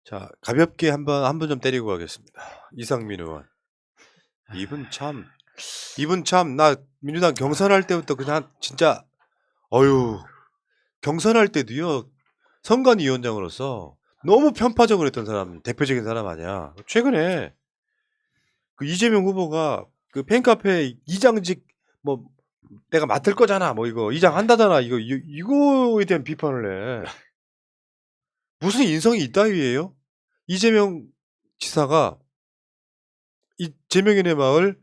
자, 가볍게 한 분 좀 때리고 가겠습니다. 이상민 의원. 이분 참, 나 민주당 경선할 때부터 그냥 진짜, 어휴, 경선할 때도요, 선관위원장으로서 너무 편파적으로 했던 사람, 대표적인 사람 아니야. 최근에 그 이재명 후보가 그 팬카페 이장직 뭐 내가 맡을 거잖아, 뭐 이거 이장 한다잖아, 이거에 대한 비판을 해. 무슨 인성이 이따위예요? 이재명 지사가 이 제명인의 마을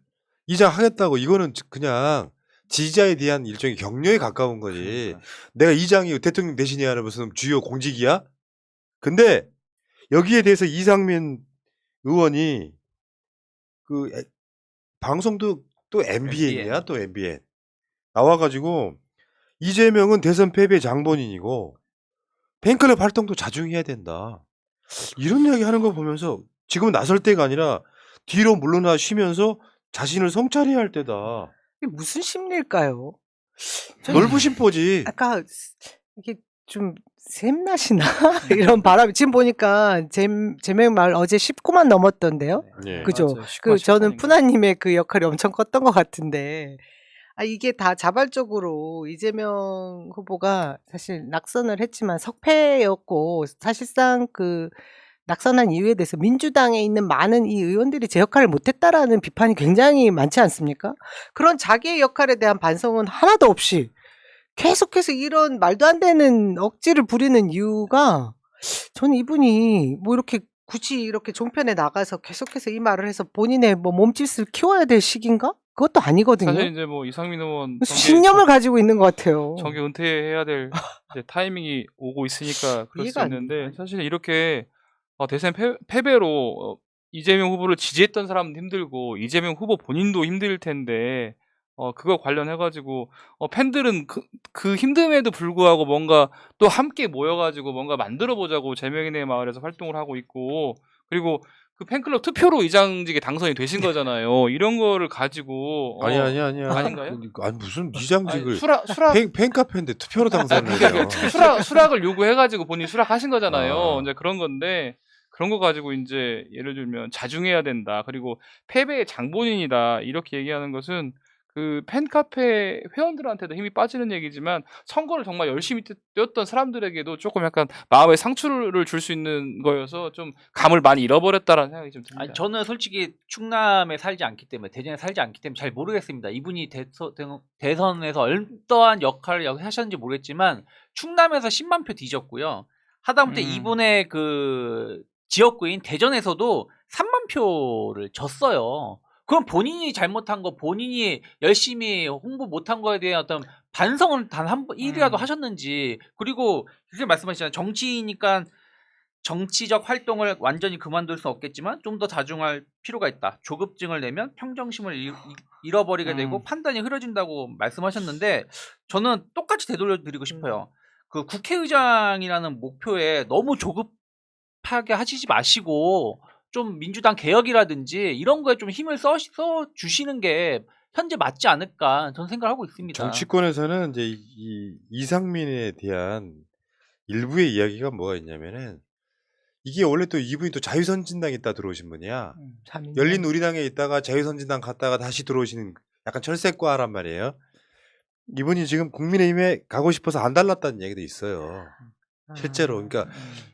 이장하겠다고, 이거는 그냥 지지자에 대한 일종의 격려에 가까운 거지. 그러니까. 내가 이장이 대통령 대신해야 하는 무슨 주요 공직이야? 근데 여기에 대해서 이상민 의원이 방송도 또 MBN이야, 또 MBN 나와가지고 이재명은 대선 패배 장본인이고 팬클럽 활동도 자중해야 된다, 이런 이야기 하는 거 보면서 지금은 나설 때가 아니라 뒤로 물러나 쉬면서 자신을 성찰해야 할 때다. 이게 무슨 심리일까요? 넓으신 포지. 아까 이게 좀 샘나시나 이런 바람이 지금 보니까 제명 말 어제 10코만 넘었던데요. 예. 그죠? 맞아요. 그 19만 저는 14 푸나님의 그 역할이 엄청 컸던 것 같은데, 이게 다 자발적으로 이재명 후보가 사실 낙선을 했지만 석패였고, 사실상 그 낙선한 이유에 대해서 민주당에 있는 많은 이 의원들이 제 역할을 못했다라는 비판이 굉장히 많지 않습니까? 그런 자기의 역할에 대한 반성은 하나도 없이 계속해서 이런 말도 안 되는 억지를 부리는 이유가, 저는 이분이 뭐 이렇게 굳이 이렇게 종편에 나가서 계속해서 이 말을 해서 본인의 뭐 몸짓을 키워야 될 시기인가? 그것도 아니거든요. 사실 이제 뭐 이상민 의원 신념을 가지고 있는 것 같아요. 정계 은퇴해야 될 이제 타이밍이 오고 있으니까 그럴 수 이해가 안 있는데, 돼요. 사실 이렇게 대선 패배로 이재명 후보를 지지했던 사람도 힘들고 이재명 후보 본인도 힘들 텐데, 그거 관련해가지고 팬들은 그 힘듦에도 불구하고 뭔가 또 함께 모여가지고 뭔가 만들어보자고 제명인의 마을에서 활동을 하고 있고, 그리고 그 팬클럽 투표로 이장직에 당선이 되신 거잖아요. 이런 거를 가지고 아니야. 아닌가요? 아니 무슨 아니, 이장직을 수락 팬카페인데 투표로 당선을 해요. 수락을 요구해가지고 본인 수락하신 거잖아요. 아. 이제 그런 건데, 그런 거 가지고 이제 예를 들면 자중해야 된다, 그리고 패배의 장본인이다, 이렇게 얘기하는 것은 그 팬카페 회원들한테도 힘이 빠지는 얘기지만 선거를 정말 열심히 뛰었던 사람들에게도 조금 약간 마음의 상처를 줄 수 있는 거여서 좀 감을 많이 잃어버렸다라는 생각이 좀 듭니다. 아니, 저는 솔직히 충남에 살지 않기 때문에, 대전에 살지 않기 때문에 잘 모르겠습니다. 이분이 대선에서 어떠한 역할을 하셨는지 모르겠지만 충남에서 10만 표 뒤졌고요. 하다못해 이분의 그 지역구인 대전에서도 3만 표를 졌어요. 그럼 본인이 잘못한 거, 본인이 열심히 홍보 못한 거에 대한 어떤 반성을 단 한 번, 일이라도 하셨는지, 그리고 그렇게 말씀하시잖아요. 정치니까 정치적 활동을 완전히 그만둘 수는 없겠지만 좀 더 자중할 필요가 있다. 조급증을 내면 평정심을 잃어버리게 되고 판단이 흐려진다고 말씀하셨는데, 저는 똑같이 되돌려드리고 싶어요. 그 국회의장이라는 목표에 너무 조급하게 하시지 마시고 좀 민주당 개혁이라든지 이런 거에 좀 힘을 써 주시는 게 현재 맞지 않을까 저는 생각하고 있습니다. 정치권에서는 이제 이상민에 대한 일부의 이야기가 뭐가 있냐면은, 이게 원래 또 이분이 또 자유선진당에 있다 들어오신 분이야. 열린 우리당에 있다가 자유선진당 갔다가 다시 들어오시는 약간 철새과란 말이에요. 이분이 지금 국민의힘에 가고 싶어서 안 달랐다는 얘기도 있어요. 실제로. 그러니까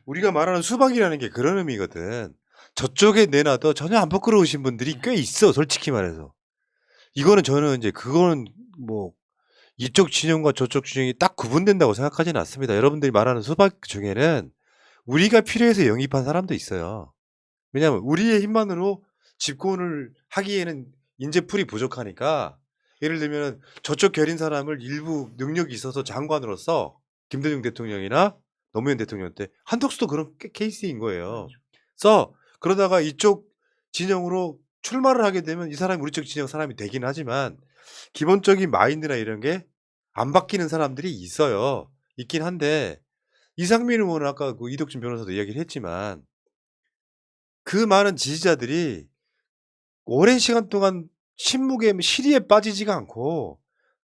우리가 말하는 수박이라는 게 그런 의미거든. 저쪽에 내놔도 전혀 안 부끄러우신 분들이 꽤 있어, 솔직히 말해서. 이거는 저는 이제 그거는 뭐 이쪽 진영과 저쪽 진영이 딱 구분된다고 생각하지는 않습니다. 여러분들이 말하는 수박 중에는 우리가 필요해서 영입한 사람도 있어요. 왜냐하면 우리의 힘만으로 집권을 하기에는 인재풀이 부족하니까, 예를 들면 저쪽 결인 사람을 일부 능력이 있어서 장관으로서 김대중 대통령이나 노무현 대통령 때, 한덕수도 그런 케이스인 거예요. 그래서 그러다가 이쪽 진영으로 출마를 하게 되면 이 사람이 우리 쪽 진영 사람이 되긴 하지만 기본적인 마인드나 이런 게 안 바뀌는 사람들이 있어요. 있긴 한데, 이상민 의원은 아까 그 이덕진 변호사도 이야기를 했지만 그 많은 지지자들이 오랜 시간 동안 침묵에 시리에 빠지지가 않고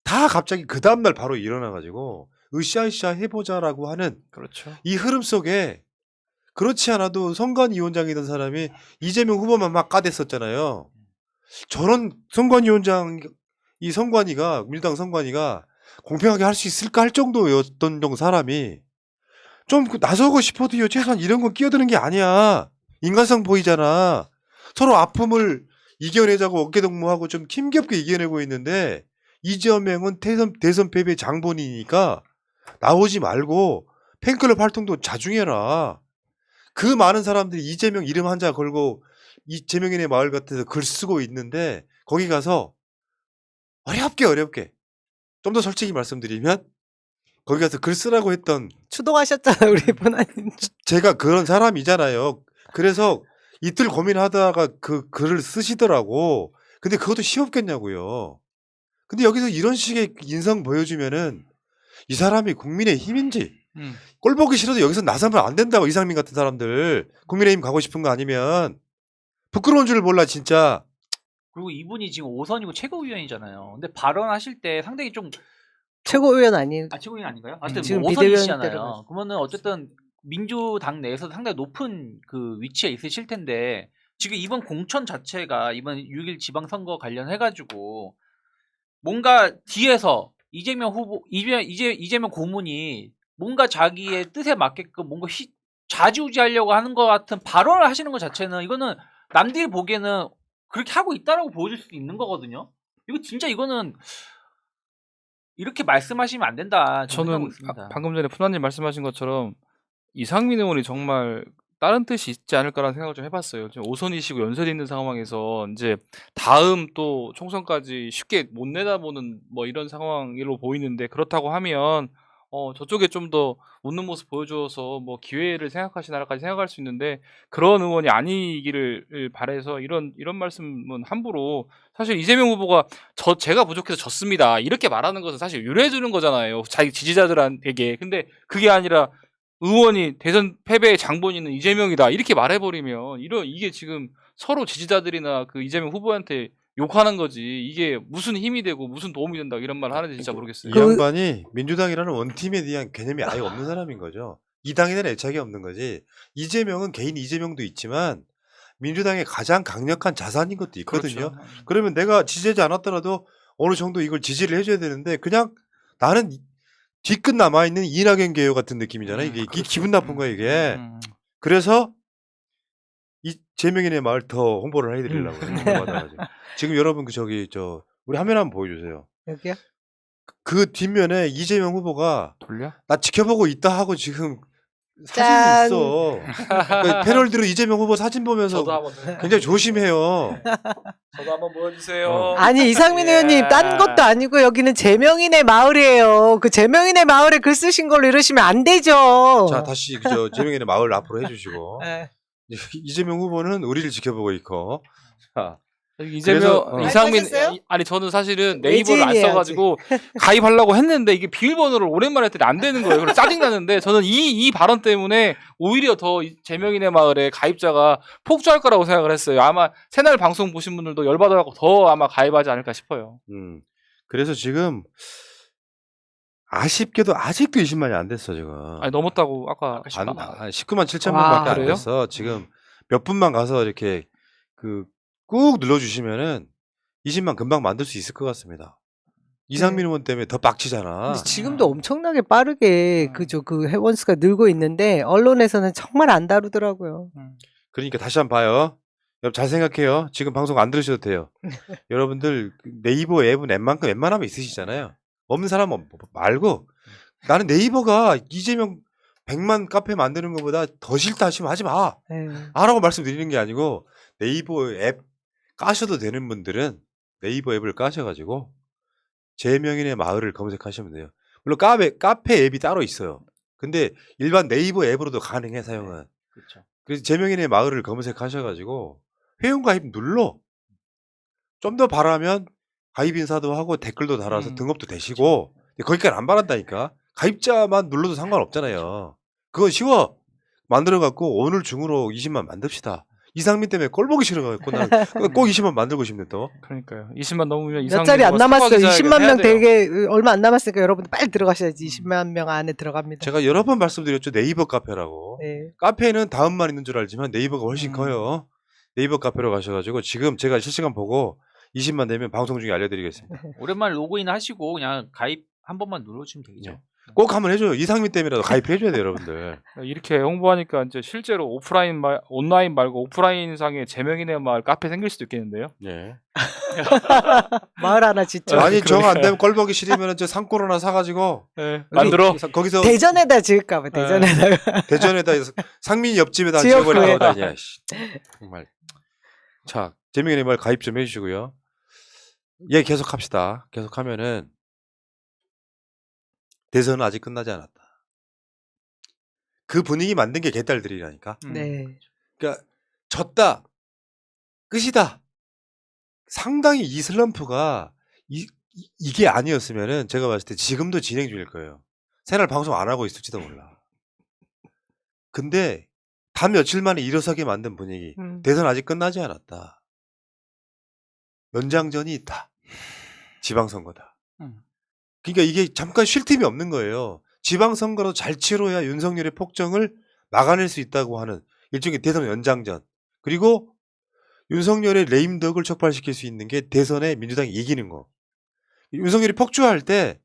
다 갑자기 그 다음날 바로 일어나가지고 으쌰으쌰 해보자라고 하는 그렇죠. 이 흐름 속에 그렇지 않아도 선관위원장이던 사람이 이재명 후보만 막 까댔었잖아요. 저런 선관위원장 이 선관위가 민주당 선관위가 공평하게 할 수 있을까 할 정도였던 정도 사람이 좀 나서고 싶어도요. 최소한 이런 건 끼어드는 게 아니야. 인간성 보이잖아. 서로 아픔을 이겨내자고 어깨동무하고 좀 힘겹게 이겨내고 있는데 이재명은 대선 패배 장본이니까 나오지 말고 팬클럽 활동도 자중해라. 그 많은 사람들이 이재명 이름 한자 걸고 이재명인의 마을 같아서 글 쓰고 있는데 거기 가서 어렵게 좀 더 솔직히 말씀드리면 거기 가서 글 쓰라고 했던 추동하셨잖아요, 우리 분아님. 제가 그런 사람이잖아요. 그래서 이틀 고민하다가 그 글을 쓰시더라고. 근데 그것도 쉬웠겠냐고요. 근데 여기서 이런 식의 인성 보여주면은 이 사람이 국민의 힘인지 꼴 보기 싫어도 여기서 나서면 안 된다고. 이상민 같은 사람들 국민의힘 가고 싶은 거 아니면 부끄러운 줄 몰라 진짜. 그리고 이분이 지금 5선이고 최고위원이잖아요. 근데 발언하실 때 상당히 좀 최고위원 아니에요? 최고위원 아닌가요? 하여튼 지금 뭐 비대위원 5선이시잖아요. 그러면은 어쨌든 민주당 내에서 상당히 높은 그 위치에 있으실 텐데 지금 이번 공천 자체가 이번 6.1 지방선거 관련해가지고 뭔가 뒤에서 이재명 후보, 이재명 고문이 뭔가 자기의 뜻에 맞게끔 뭔가 좌지우지하려고 하는 것 같은 발언을 하시는 것 자체는 이거는 남들이 보기에는 그렇게 하고 있다라고 보여줄 수도 있는 거거든요. 이거 진짜 이거는 이렇게 말씀하시면 안 된다. 저는 방금 전에 푸나님 말씀하신 것처럼 이상민 의원이 정말 다른 뜻이 있지 않을까라는 생각을 좀 해봤어요. 지금 5선이시고 연설이 있는 상황에서 이제 다음 또 총선까지 쉽게 못 내다보는 뭐 이런 상황으로 보이는데 그렇다고 하면 저쪽에 좀 더 웃는 모습 보여줘서 뭐 기회를 생각하시나라까지 생각할 수 있는데 그런 의원이 아니기를 바라서 이런 말씀은 함부로 사실 이재명 후보가 제가 부족해서 졌습니다 이렇게 말하는 것은 사실 유래해주는 거잖아요. 자기 지지자들에게. 근데 그게 아니라 의원이 대선 패배의 장본인은 이재명이다 이렇게 말해버리면 이게 지금 서로 지지자들이나 그 이재명 후보한테 욕하는 거지 이게 무슨 힘이 되고 무슨 도움이 된다 이런 말 하는지 진짜 모르겠어요. 이 양반이 민주당이라는 원팀에 대한 개념이 아예 없는 사람인 거죠. 이 당에 대한 애착이 없는 거지. 이재명은 개인 이재명도 있지만 민주당의 가장 강력한 자산인 것도 있거든요. 그렇죠. 그러면 내가 지지하지 않았더라도 어느 정도 이걸 지지를 해줘야 되는데 그냥 나는 뒤끝 남아있는 이낙연 개요 같은 느낌이잖아요. 이게 그렇죠. 기분 나쁜 거야 이게. 그래서 이 재명인의 마을 더 홍보를 해드리려고 받아가지고. 지금 여러분 우리 화면 한번 보여주세요. 여기요? 그 뒷면에 이재명 후보가 돌려? 나 지켜보고 있다 하고 지금 짠. 사진이 있어. 그러니까 패널들은 이재명 후보 사진 보면서 저도 한번 굉장히 조심해요. 저도 한번 보여주세요. 아니 이상민 예. 의원님 딴 것도 아니고 여기는 재명인의 마을이에요. 그 재명인의 마을에 글 쓰신 걸로 이러시면 안 되죠. 자 다시 재명인의 마을 앞으로 해주시고. 네. 이재명 후보는 우리를 지켜보고 있고. 자, 이재명 이상민 하셨어요? 아니 저는 사실은 네이버를 안 외지인이에요, 써가지고 가입하려고 했는데 이게 비밀번호를 오랜만에 했더니 안 되는 거예요. 그래서 짜증 나는데 저는 이 발언 때문에 오히려 더 재명인의 마을에 가입자가 폭주할 거라고 생각을 했어요. 아마 새날 방송 보신 분들도 열받아갖고 더 아마 가입하지 않을까 싶어요. 그래서 지금 아쉽게도 아직도 20만이 안 됐어 지금. 아니 넘었다고 아까 19만 7천 와, 명밖에 안 그래요? 됐어. 지금 몇 분만 가서 이렇게 꾹 눌러주시면은 20만 금방 만들 수 있을 것 같습니다. 이상민 의원 때문에 더 빡치잖아. 근데 지금도 엄청나게 빠르게 그 회원수가 늘고 있는데 언론에서는 정말 안 다루더라고요. 그러니까 다시 한번 봐요. 여러분 잘 생각해요. 지금 방송 안 들으셔도 돼요. 여러분들 네이버 앱은 웬만하면 있으시잖아요. 없는 사람은 말고 나는 네이버가 이재명 100만 카페 만드는 것보다 더 싫다 하시면 하지 마. 네. 하라고 말씀드리는 게 아니고 네이버 앱 까셔도 되는 분들은 네이버 앱을 까셔가지고 재명인의 마을을 검색하시면 돼요. 물론 카페 앱이 따로 있어요. 근데 일반 네이버 앱으로도 가능해 사용은. 그렇죠. 그래서 재명인의 마을을 검색하셔가지고 회원가입 눌러. 좀 더 바라면 가입 인사도 하고 댓글도 달아서 등업도 되시고 거기까지 안 바란다니까. 가입자만 눌러도 상관없잖아요. 그건 쉬워. 만들어갖고 오늘 중으로 20만 만듭시다. 이상민 때문에 꼴 보기 싫어가지고 나는 꼭 20만 만들고 싶네 또. 그러니까요. 20만 넘으면 몇 이상민 자리 안 후보가 남았어요. 스파 기자회견 20만 해야 명 돼요. 되게 얼마 안 남았으니까 여러분들 빨리 들어가셔야지. 20만 명 안에 들어갑니다. 제가 여러 번 말씀드렸죠. 네이버 카페라고. 네. 카페는 다음만 있는 줄 알지만 네이버가 훨씬 커요. 네이버 카페로 가셔가지고 지금 제가 실시간 보고 20만 되면 방송 중에 알려드리겠습니다. 오랜만에 로그인 하시고 그냥 가입 한 번만 눌러주시면 되겠죠. 네. 꼭 한번 해줘요. 이상민 때문이라도 가입해줘야 돼요, 여러분들. 이렇게 홍보하니까 이제 실제로 온라인 말고 오프라인 상의 제명인의 마을 카페 생길 수도 있겠는데요. 예. 마을 하나 짓죠. 아니 정 안 되면 꼴 보기 싫으면 저 상골 하나 사가지고 네, 만들어. 거기서 대전에다 지을까봐 대전에다가. 대전에다 상민 옆집에다 지역구에. 지어버리고 다니야. 씨. 정말. 자, 재명인의 말 가입 좀 해주시고요. 예, 계속 합시다. 계속 하면은 대선은 아직 끝나지 않았다. 그 분위기 만든 게 개딸들이라니까. 네. 그러니까 졌다. 끝이다. 상당히 이 슬럼프가 이게 아니었으면은 제가 봤을 때 지금도 진행 중일 거예요. 새날 방송 안 하고 있을지도 몰라. 근데 단 며칠 만에 일어서게 만든 분위기. 대선 아직 끝나지 않았다. 연장전이 있다. 지방선거다. 그러니까 이게 잠깐 쉴 틈이 없는 거예요. 지방선거로 잘 치러야 윤석열의 폭정을 막아낼 수 있다고 하는 일종의 대선 연장전. 그리고 윤석열의 레임덕을 촉발시킬 수 있는 게 대선에 민주당이 이기는 거. 윤석열이 폭주할 때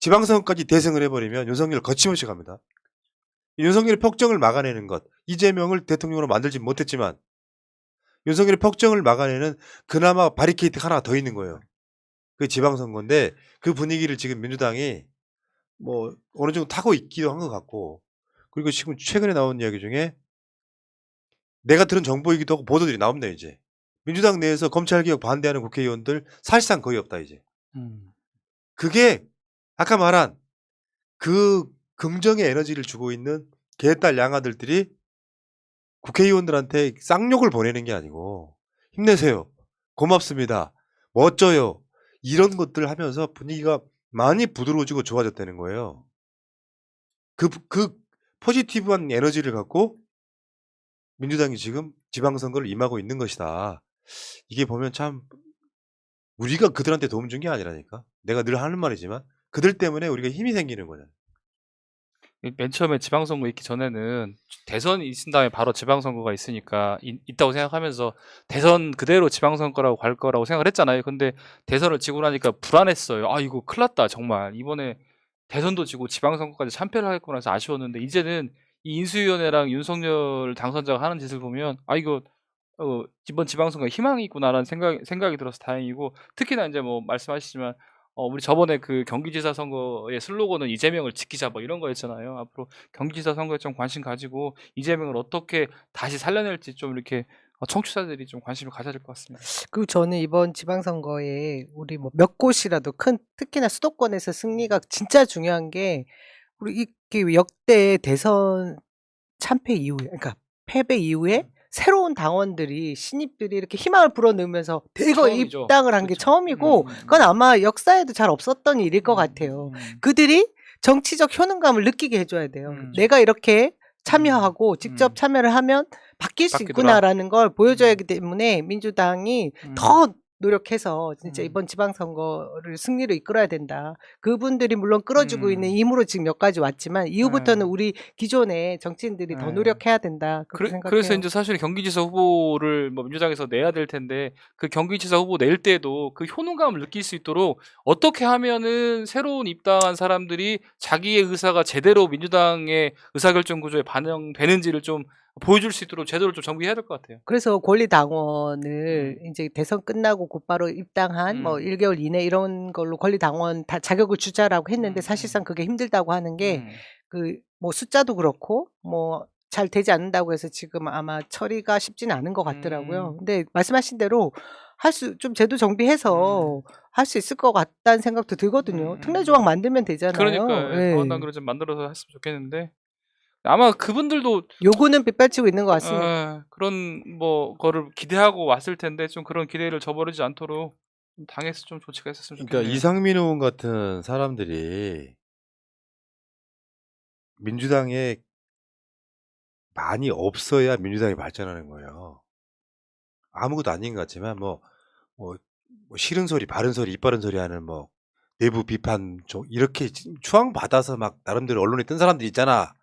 지방선거까지 대승을 해버리면 윤석열 거침없이 갑니다. 윤석열의 폭정을 막아내는 것. 이재명을 대통령으로 만들지 못했지만 윤석열의 폭정을 막아내는 그나마 바리케이트 하나 더 있는 거예요. 그 지방선거인데 그 분위기를 지금 민주당이 뭐 어느 정도 타고 있기도 한 것 같고, 그리고 지금 최근에 나온 이야기 중에 내가 들은 정보이기도 하고 보도들이 나옵니다. 이제 민주당 내에서 검찰개혁 반대하는 국회의원들 사실상 거의 없다 이제. 그게 아까 말한 그 긍정의 에너지를 주고 있는 개딸 양아들들이 국회의원들한테 쌍욕을 보내는 게 아니고 힘내세요, 고맙습니다, 멋져요, 이런 것들 하면서 분위기가 많이 부드러워지고 좋아졌다는 거예요. 그 포지티브한 에너지를 갖고 민주당이 지금 지방선거를 임하고 있는 것이다. 이게 보면 참 우리가 그들한테 도움 준 게 아니라니까. 내가 늘 하는 말이지만 그들 때문에 우리가 힘이 생기는 거잖아요. 맨 처음에 지방선거 있기 전에는 대선이 있은 다음에 바로 지방선거가 있으니까 있다고 생각하면서 대선 그대로 지방선거라고 갈 거라고 생각을 했잖아요. 근데 대선을 지고 나니까 불안했어요. 아, 이거 큰일 났다 정말. 이번에 대선도 지고 지방선거까지 참패를 하겠구나 해서 아쉬웠는데, 이제는 이 인수위원회랑 윤석열 당선자가 하는 짓을 보면 아, 이거 이번 지방선거에 희망이 있구나라는 생각이 들어서 다행이고, 특히나 이제 뭐 말씀하시지만 우리 저번에 그 경기지사 선거의 슬로건은 이재명을 지키자 뭐 이런 거였잖아요. 앞으로 경기지사 선거에 좀 관심 가지고 이재명을 어떻게 다시 살려낼지 좀 이렇게 청취자들이 좀 관심을 가져야 될 것 같습니다. 그리고 저는 이번 지방선거에 우리 뭐 몇 곳이라도 특히나 수도권에서 승리가 진짜 중요한 게, 우리 이게 역대 대선 참패 이후에, 그러니까 패배 이후에 새로운 당원들이, 신입들이 이렇게 희망을 불어넣으면서 대거 처음이죠. 입당을 한 게 그렇죠. 처음이고, 그건 아마 역사에도 잘 없었던 일일 것 같아요. 그들이 정치적 효능감을 느끼게 해줘야 돼요. 내가 이렇게 참여하고 직접 참여를 하면 바뀔 수 바뀌더라. 있구나라는 걸 보여줘야 하기 때문에 민주당이 더 노력해서 진짜 음. 이번 지방선거를 승리로 이끌어야 된다. 그분들이 물론 끌어주고 있는 음. 힘으로 지금 여기까지 왔지만 이후부터는 우리 기존의 정치인들이 더 노력해야 된다. 그렇게 생각해요. 그래서 이제 사실 경기지사 후보를 뭐 민주당에서 내야 될 텐데, 그 경기지사 후보 낼 때도 그 효능감을 느낄 수 있도록 어떻게 하면은 새로운 입당한 사람들이 자기의 의사가 제대로 민주당의 의사결정 구조에 반영되는지를 좀 보여줄 수 있도록 제도를 좀 정비해야 될 것 같아요. 그래서 권리당원을 이제 대선 끝나고 곧바로 입당한 뭐 1개월 이내 이런 걸로 권리당원 다 자격을 주자라고 했는데, 사실상 그게 힘들다고 하는 게 그 뭐 숫자도 그렇고 뭐 잘 되지 않는다고 해서 지금 아마 처리가 쉽지는 않은 것 같더라고요. 근데 말씀하신 대로 좀 제도 정비해서 할 수 있을 것 같다는 생각도 들거든요. 특례 조항 만들면 되잖아요. 그러니까 예. 당원당규를 좀 만들어서 했으면 좋겠는데, 아마 그분들도 요구는 빗발치고 있는 것 같습니다. 그런 뭐 거를 기대하고 왔을 텐데, 좀 그런 기대를 저버리지 않도록 좀 당에서 좀 조치가 있었으면 좋겠네요. 그러니까 이상민 의원 같은 사람들이 민주당에 많이 없어야 민주당이 발전하는 거예요. 아무것도 아닌 것 같지만 뭐 싫은 소리, 바른 소리, 입 바른 소리 하는 뭐 내부 비판 이렇게 추앙 받아서 막 나름대로 언론에 뜬 사람들 있잖아.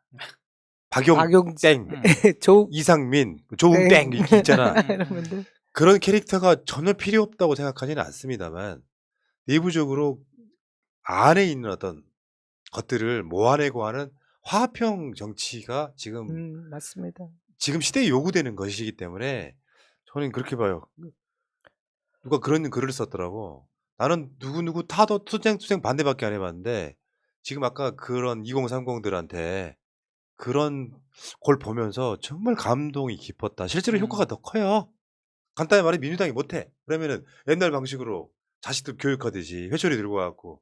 박용 박용진, 땡, 조, 이상민, 조웅 땡. 땡 이렇게 있잖아. 이런 분들. 그런 캐릭터가 전혀 필요 없다고 생각하지는 않습니다만 내부적으로 안에 있는 어떤 것들을 모아내고 하는 화합형 정치가 맞습니다. 지금 시대에 요구되는 것이기 때문에 저는 그렇게 봐요. 누가 그런 글을 썼더라고. 나는 누구누구 타도 투쟁 반대밖에 안 해봤는데 지금 아까 그런 2030들한테 그런 걸 보면서 정말 감동이 깊었다. 실제로 효과가 더 커요. 간단히 말해 민주당이 못해. 그러면은 옛날 방식으로 자식들 교육하듯이 회초리 들고 와갖고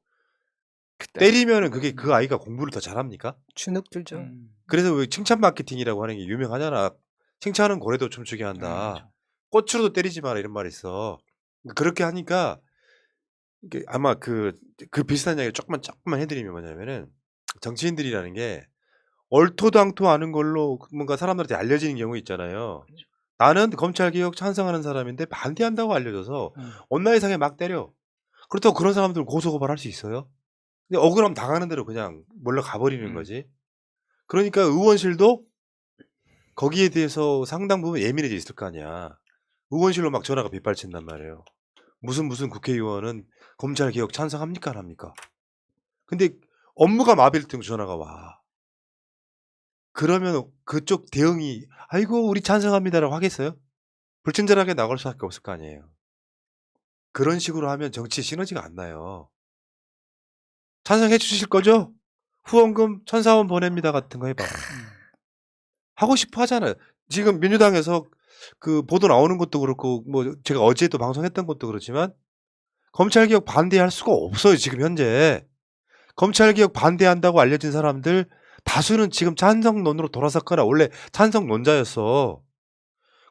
때리면은 그게 그 아이가 공부를 더 잘합니까? 주눅 들죠. 그래서 왜 칭찬 마케팅이라고 하는 게 유명하잖아. 칭찬은 고래도 춤추게 한다. 그렇죠. 꽃으로도 때리지 마라 이런 말이 있어. 그렇게 하니까 이게 아마 그 비슷한 이야기 조금만 해드리면 뭐냐면은 정치인들이라는 게 얼토당토 아는 걸로 뭔가 사람들한테 알려지는 경우 있잖아요. 나는 검찰개혁 찬성하는 사람인데 반대한다고 알려져서 온라인상에 막 때려. 그렇다고 그런 사람들 고소고발할 수 있어요? 근데 억울하면 당하는 대로 그냥 몰러 가버리는 거지. 그러니까 의원실도 거기에 대해서 상당 부분 예민해져 있을 거 아니야. 의원실로 막 전화가 빗발친단 말이에요. 무슨 국회의원은 검찰개혁 찬성합니까 안 합니까? 근데 업무가 마비될 때 전화가 와. 그러면 그쪽 대응이 아이고 우리 찬성합니다라고 하겠어요? 불친절하게 나갈 수밖에 없을 거 아니에요. 그런 식으로 하면 정치 시너지가 안 나요. 찬성해 주실 거죠? 후원금 1,400원 보냅니다 같은 거 해봐. 하고 싶어 하잖아요. 지금 민주당에서 그 보도 나오는 것도 그렇고 뭐 제가 어제도 방송했던 것도 그렇지만 검찰개혁 반대할 수가 없어요. 지금 현재. 검찰개혁 반대한다고 알려진 사람들 다수는 지금 찬성론으로 돌아섰거나 원래 찬성론자였어.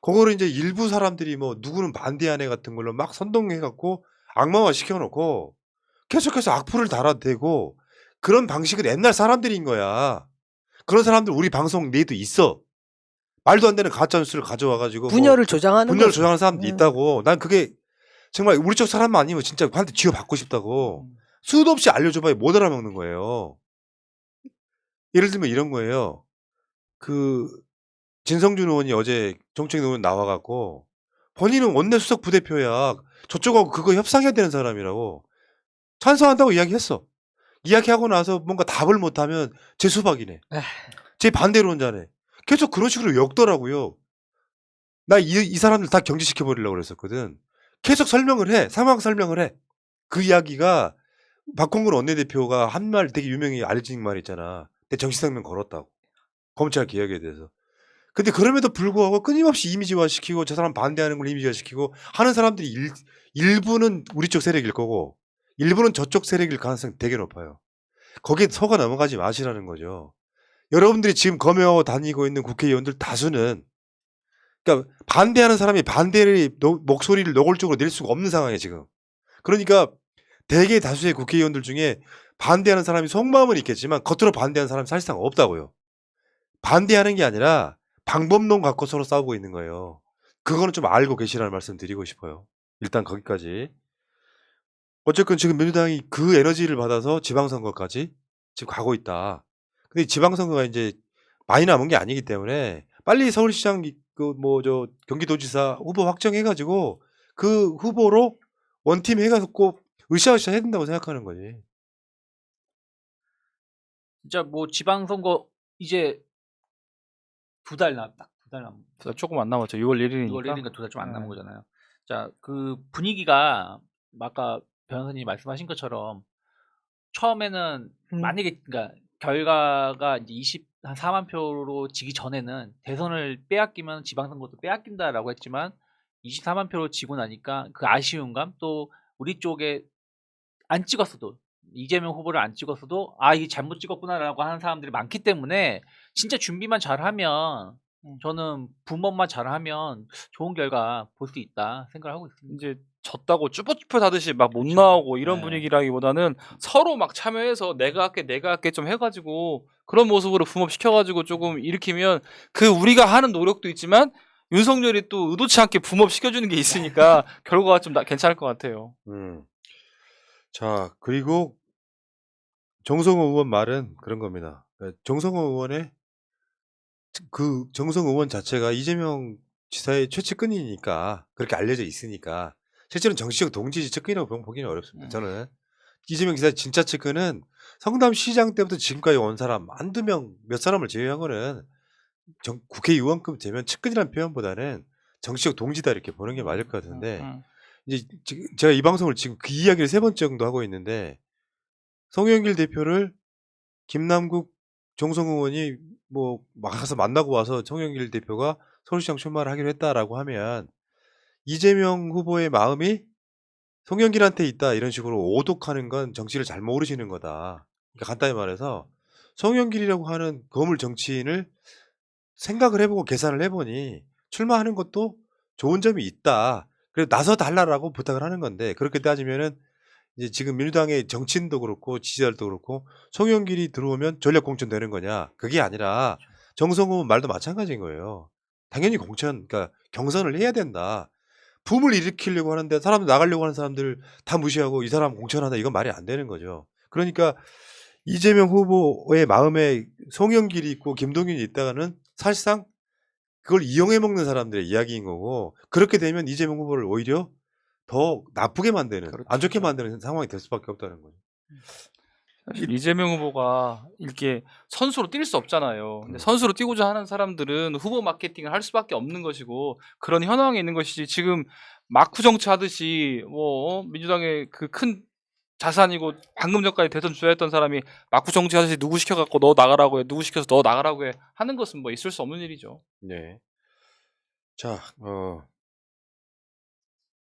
그거를 이제 일부 사람들이 뭐 누구는 반대하네 같은 걸로 막 선동해갖고 악마화 시켜놓고 계속해서 악플을 달아대고 그런 방식은 옛날 사람들인 거야. 그런 사람들 우리 방송 내에도 있어. 말도 안 되는 가짜 뉴스를 가져와가지고 분열을 조장하는 분열을 거죠. 조장하는 사람도 있다고. 난 그게 정말 우리 쪽 사람만 아니면 진짜 한테 쥐어받고 싶다고. 수도 없이 알려줘봐야 못 알아먹는 거예요. 예를 들면 이런 거예요. 그 진성준 의원이 어제 정책논문 나와갖고 본인은 원내수석 부대표야. 저쪽하고 그거 협상해야 되는 사람이라고. 찬성한다고 이야기했어. 이야기하고 나서 뭔가 답을 못하면 제 수박이네. 제 반대론자네. 계속 그런 식으로 엮더라고요. 나 이 사람들 다 경질시켜버리려고 그랬었거든. 계속 설명을 해. 상황 설명을 해. 그 이야기가 박홍근 원내대표가 한 말 되게 유명히 알려진 말 있잖아. 내 정치생명 걸었다고. 검찰 개혁에 대해서. 근데 그럼에도 불구하고 끊임없이 이미지화시키고 저 사람 반대하는 걸 이미지화시키고 하는 사람들이 일부는 우리 쪽 세력일 거고 일부는 저쪽 세력일 가능성이 되게 높아요. 거기에 속아 넘어가지 마시라는 거죠. 여러분들이 지금 검역하고 다니고 있는 국회의원들 다수는 그러니까 반대하는 사람이 반대의 목소리를 노골적으로 낼 수가 없는 상황이에요 지금. 그러니까 대개 다수의 국회의원들 중에 반대하는 사람이 속마음은 있겠지만 겉으로 반대하는 사람이 사실상 없다고요. 반대하는 게 아니라 방법론 갖고 서로 싸우고 있는 거예요. 그거는 좀 알고 계시라는 말씀 드리고 싶어요. 일단 거기까지. 어쨌건 지금 민주당이 그 에너지를 받아서 지방선거까지 지금 가고 있다. 근데 지방선거가 이제 많이 남은 게 아니기 때문에 빨리 서울시장 경기도지사 후보 확정해가지고 그 후보로 원팀 해가지고 꼭 으쌰으쌰 해야 된다고 생각하는 거지. 진짜 뭐 지방선거 이제 2달 남았다. 2달 남. 조금 안 남았죠. 6월 1일이니까. 6월 1일이니까 2달 좀 안 남은 거잖아요. 자, 그 분위기가 아까 변호사님이 말씀하신 것처럼 처음에는 만약에 그러니까 결과가 이제 한 4만 표로 지기 전에는 대선을 빼앗기면 지방선거도 빼앗긴다라고 했지만 24만 표로 지고 나니까 그 아쉬움감 또 우리 쪽에 안 찍었어도 이재명 후보를 안 찍었어도 아 이게 잘못 찍었구나라고 하는 사람들이 많기 때문에 진짜 준비만 잘하면 저는 분법만 잘하면 좋은 결과 볼 수 있다 생각을 하고 있습니다. 이제 졌다고 쭈뼛쭈뼛 하듯이 막 못 나오고 이런 네. 분위기라기보다는 서로 막 참여해서 내가 할게 좀 해가지고 그런 모습으로 붐업시켜가지고 조금 일으키면 그 우리가 하는 노력도 있지만 윤석열이 또 의도치 않게 붐업 시켜주는 게 있으니까 결과가 좀 괜찮을 것 같아요. 자, 그리고 정성호 의원 말은 그런 겁니다. 정성호 의원의 그 정성호 의원 자체가 이재명 지사의 최측근이니까 그렇게 알려져 있으니까 실제로는 정치적 동지 측근이라고 보기는 어렵습니다. 저는 이재명 지사의 진짜 측근은 성남시장 때부터 지금까지 온 사람 한두 명 몇 사람을 제외하고는 국회의원급 되면 측근이라는 표현보다는 정치적 동지다 이렇게 보는 게 맞을 것 같은데 이제 제가 이 방송을 지금 그 이야기를 3번째 정도 하고 있는데 송영길 대표를 김남국 정성호 의원이 뭐 가서 만나고 와서 송영길 대표가 서울시장 출마를 하기로 했다라고 하면 이재명 후보의 마음이 송영길한테 있다 이런 식으로 오독하는 건 정치를 잘 모르시는 거다. 그러니까 간단히 말해서 송영길이라고 하는 거물 정치인을 생각을 해보고 계산을 해보니 출마하는 것도 좋은 점이 있다. 그래서 나서 달라라고 부탁을 하는 건데 그렇게 따지면은 이제 지금 민주당의 정치인도 그렇고 지지자들도 그렇고 송영길이 들어오면 전략 공천 되는 거냐? 그게 아니라 정성호 말도 마찬가지인 거예요. 당연히 공천, 그러니까 경선을 해야 된다. 붐을 일으키려고 하는데 사람들 나가려고 하는 사람들 다 무시하고 이 사람 공천한다 이건 말이 안 되는 거죠. 그러니까 이재명 후보의 마음에 송영길이 있고 김동연이 있다가는 사실상 그걸 이용해 먹는 사람들의 이야기인 거고 그렇게 되면 이재명 후보를 오히려 더 나쁘게 만드는 그렇죠. 안 좋게 만드는 상황이 될 수밖에 없다는 거죠. 사실 이재명 후보가 이렇게 선수로 뛸 수 없잖아요. 근데 선수로 뛰고자 하는 사람들은 후보 마케팅을 할 수밖에 없는 것이고 그런 현황에 있는 것이지 지금 마쿠 정치하듯이 뭐 민주당의 그 큰 자산이고 방금 전까지 대선 주자였던 사람이 마쿠 정치하듯이 누구 시켜갖고 너 나가라고 해, 누구 시켜서 너 나가라고 해 하는 것은 뭐 있을 수 없는 일이죠. 네. 자,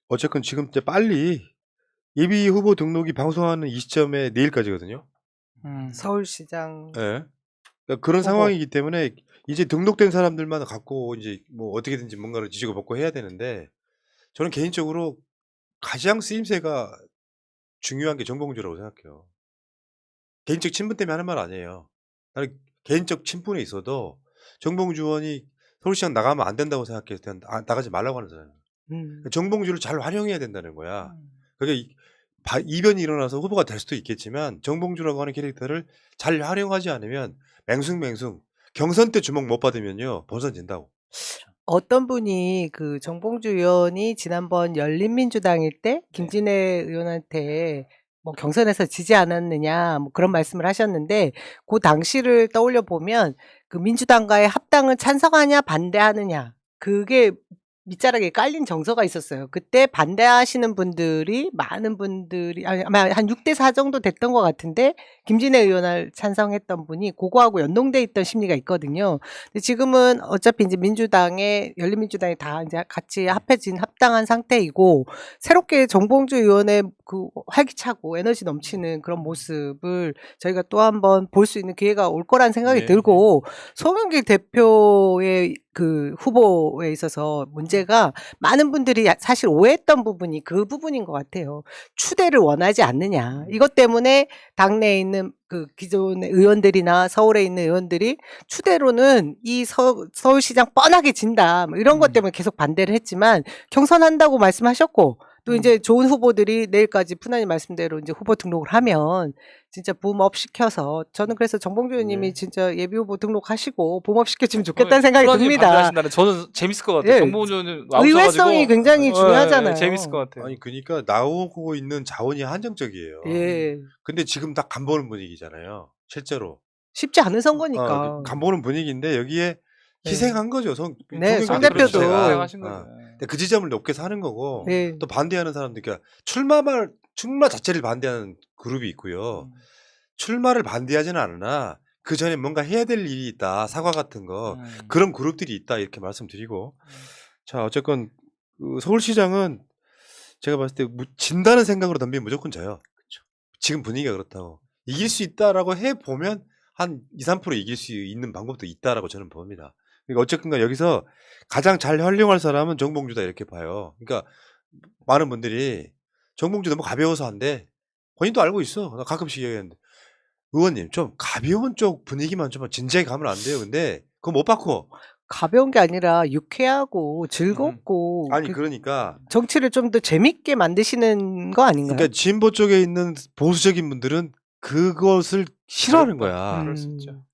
어쨌건 지금 이제 빨리 예비 후보 등록이 방송하는 이 시점에 내일까지거든요. 서울시장 네. 그러니까 그런 후보. 상황이기 때문에 이제 등록된 사람들만 갖고 이제 뭐 어떻게든지 뭔가를 지지고 볶고 해야 되는데 저는 개인적으로 가장 쓰임새가 중요한 게 정봉주라고 생각해요. 개인적 친분 때문에 하는 말 아니에요. 나는 개인적 친분이 있어도 정봉주 의원이 서울시장 나가면 안 된다고 생각해서 나가지 말라고 하는 사람이에요. 정봉주를 잘 활용해야 된다는 거야. 그게 이변이 일어나서 후보가 될 수도 있겠지만 정봉주라고 하는 캐릭터를 잘 활용하지 않으면 맹숭맹숭 경선 때 주목 못 받으면요 본선 진다고. 어떤 분이 그 정봉주 의원이 지난번 열린민주당일 때 김진애 의원한테 뭐 경선에서 지지 않았느냐 뭐 그런 말씀을 하셨는데 그 당시를 떠올려 보면 그 민주당과의 합당을 찬성하냐 반대하느냐 그게 밑자락에 깔린 정서가 있었어요. 그때 반대하시는 분들이 많은 분들이 아마 한 6대4 정도 됐던 것 같은데 김진애 의원을 찬성했던 분이 그거하고 연동돼 있던 심리가 있거든요. 근데 지금은 어차피 이제 민주당에 열린민주당이 다 이제 같이 합해진 합당한 상태이고 새롭게 정봉주 의원의 그 활기차고 에너지 넘치는 그런 모습을 저희가 또 한번 볼 수 있는 기회가 올 거란 생각이 네. 들고 송영길 대표의 그 후보에 있어서 문제가 많은 분들이 사실 오해했던 부분이 그 부분인 것 같아요. 추대를 원하지 않느냐. 이것 때문에 당내에 있는 그 기존의 의원들이나 서울에 있는 의원들이 추대로는 이 서울시장 뻔하게 진다. 뭐 이런 것 때문에 계속 반대를 했지만 경선한다고 말씀하셨고 또 이제 좋은 후보들이 내일까지 푸나님 말씀대로 이제 후보 등록을 하면 진짜 붐업 시켜서 저는 그래서 정봉주 의원님이 네. 진짜 예비 후보 등록하시고 붐업 시켜주면 좋겠다는 생각이 프로님 듭니다. 반대하신다는 저는 재밌을 것 같아요. 예. 정봉주 의원님 의외성이 굉장히 중요하잖아요. 재밌을 것 같아요. 아니 그러니까 나오고 있는 자원이 한정적이에요. 예. 근데 지금 딱 간보는 분위기잖아요. 실제로. 쉽지 않은 선거니까. 그 간보는 분위기인데 여기에 네. 희생한 거죠. 네, 송 송영길 대표도. 자체가. 희생하신 거죠. 근데 그 지점을 높게 사는 거고 예. 또 반대하는 사람들 그러니까 출마 자체를 반대하는 그룹이 있고요. 출마를 반대하지는 않으나 그 전에 뭔가 해야 될 일이 있다. 사과 같은 거. 그런 그룹들이 있다. 이렇게 말씀드리고. 자, 어쨌건 그 서울시장은 제가 봤을 때 진다는 생각으로 덤비면 무조건 져요. 지금 분위기가 그렇다고. 이길 수 있다라고 해보면 한 2, 3% 이길 수 있는 방법도 있다라고 저는 봅니다. 그러니까 어쨌든 여기서 가장 잘 활용할 사람은 정봉주다 이렇게 봐요. 그러니까 많은 분들이 정봉주 너무 가벼워서 한대. 본인도 알고 있어. 나 가끔씩 얘기하는데. 의원님 좀 가벼운 쪽 분위기만 좀 진지하게 가면 안 돼요. 근데 그거 못 바꿔. 가벼운 게 아니라 유쾌하고 즐겁고 아니 그 그러니까 정치를 좀 더 재밌게 만드시는 거 아닌가요? 그러니까 진보 쪽에 있는 보수적인 분들은 그것을 싫어하는 거야. 그럴 수 있죠.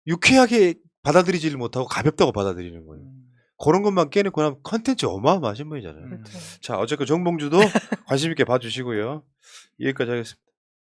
유쾌하게 받아들이지를 못하고 가볍다고 받아들이는 거예요. 그런 것만 깨놓고 나면 컨텐츠 어마어마하신 분이잖아요. 음. 그렇죠. 자, 어쨌건 정봉주도 관심 있게 봐주시고요. 여기까지 하겠습니다.